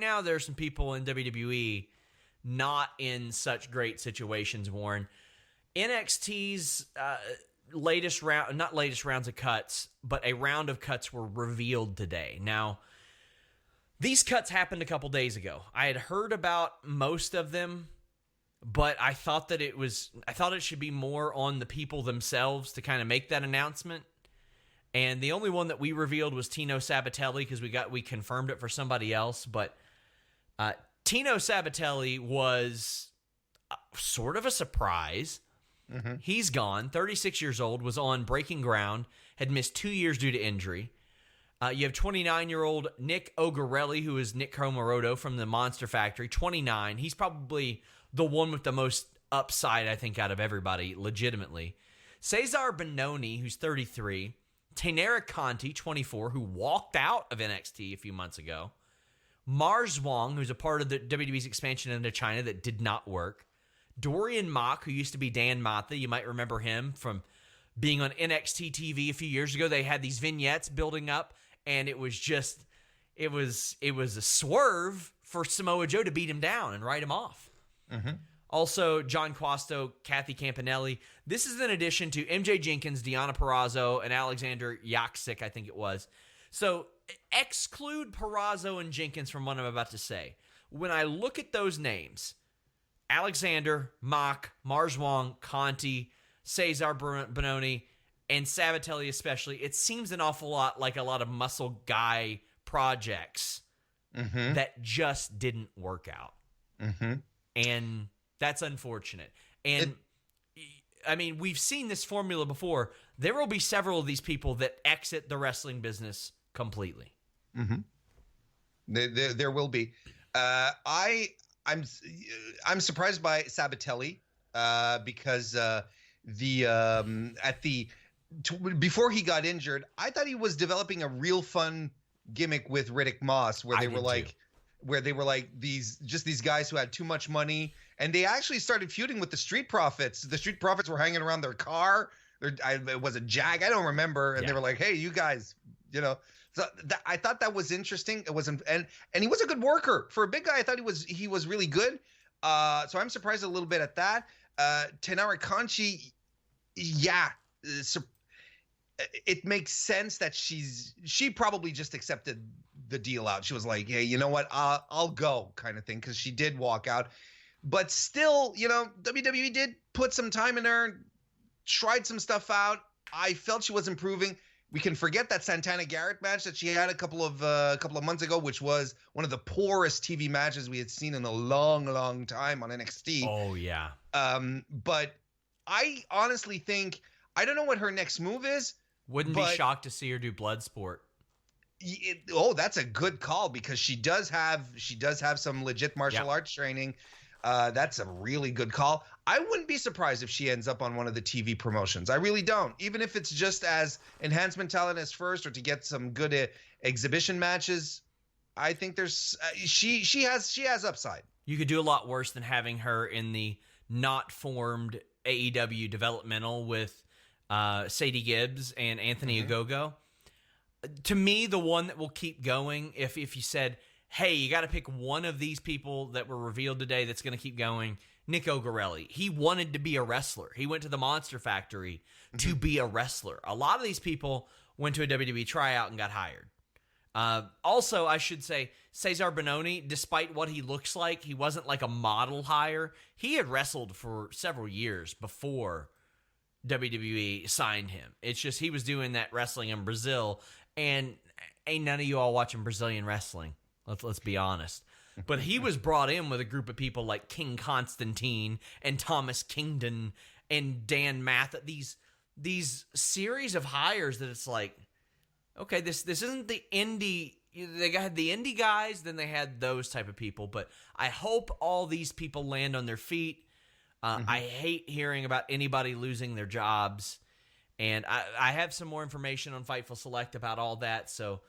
now there's some people in WWE not in such great situations, Warren. NXT's latest round, not latest rounds of cuts, but a round of cuts were revealed today. Now, these cuts happened a couple days ago. I had heard about most of them, but I thought that it should be more on the people themselves to kind of make that announcement. And the only one that we revealed was Tino Sabbatelli because we confirmed it for somebody else. But Tino Sabbatelli was sort of a surprise. Mm-hmm. He's gone, 36 years old, was on Breaking Ground, had missed 2 years due to injury. You have 29-year-old Nick Ogarelli, who is Nick Comoroto from the Monster Factory, 29. He's probably the one with the most upside, I think, out of everybody, legitimately. Cezar Bononi, who's 33. Taynara Conti, 24, who walked out of NXT a few months ago. Mars Wong, who's a part of the WWE's expansion into China that did not work. Dorian Mock, who used to be Dan Matha. You might remember him from being on NXT TV a few years ago. They had these vignettes building up, and it was a swerve for Samoa Joe to beat him down and write him off. Mm-hmm. Also, John Quasto, Kathy Campanelli. This is in addition to MJ Jenkins, Deonna Purrazzo, and Alexander Yaksik, I think it was. So exclude Purrazzo and Jenkins from what I'm about to say. When I look at those names, Alexander, Mock, Mars Wong, Conti, Cezar Bononi, and Sabbatelli especially, it seems an awful lot like a lot of muscle guy projects that just didn't work out. Mm-hmm. And that's unfortunate. And I mean, we've seen this formula before. There will be several of these people that exit the wrestling business completely. Mm-hmm. There will be. I'm surprised by Sabbatelli because before he got injured, I thought he was developing a real fun gimmick with Riddick Moss, where they were like these guys who had too much money, and they actually started feuding with the Street Profits. The Street Profits were hanging around their car. It was a Jag, I don't remember, and they were like, "Hey, you guys, you know." So I thought that was interesting. It wasn't, and he was a good worker for a big guy. I thought he was really good. So I'm surprised a little bit at that. Taynara Conti, it makes sense that she probably just accepted the deal out. She was like, "Hey, you know what? I'll go," kind of thing, because she did walk out. But still, you know, WWE did put some time in her, tried some stuff out. I felt she was improving. We can forget that Santana Garrett match that she had a couple of months ago, which was one of the poorest TV matches we had seen in a long, long time on NXT. Oh yeah. But I honestly think, I don't know what her next move is. Wouldn't be shocked to see her do Bloodsport. That's a good call, because she does have some legit martial arts training. That's a really good call. I wouldn't be surprised if she ends up on one of the TV promotions. I really don't. Even if it's just as enhancement talent as first, or to get some good exhibition matches. I think there's she has upside. You could do a lot worse than having her in the not formed AEW developmental with Sadie Gibbs and Anthony Ogogo. To me, the one that will keep going, if you said, hey, you got to pick one of these people that were revealed today that's going to keep going, Nick Ogarelli. He wanted to be a wrestler. He went to the Monster Factory to be a wrestler. A lot of these people went to a WWE tryout and got hired. Also, I should say, Cezar Bononi, despite what he looks like, he wasn't like a model hire. He had wrestled for several years before WWE signed him. It's just he was doing that wrestling in Brazil, and ain't none of you all watching Brazilian wrestling. Let's be honest. But he was brought in with a group of people like King Constantine and Thomas Kingdon and Dan Matha. These series of hires that it's like, okay, this isn't the indie. They had the indie guys, then they had those type of people. But I hope all these people land on their feet. I hate hearing about anybody losing their jobs. And I have some more information on Fightful Select about all that. So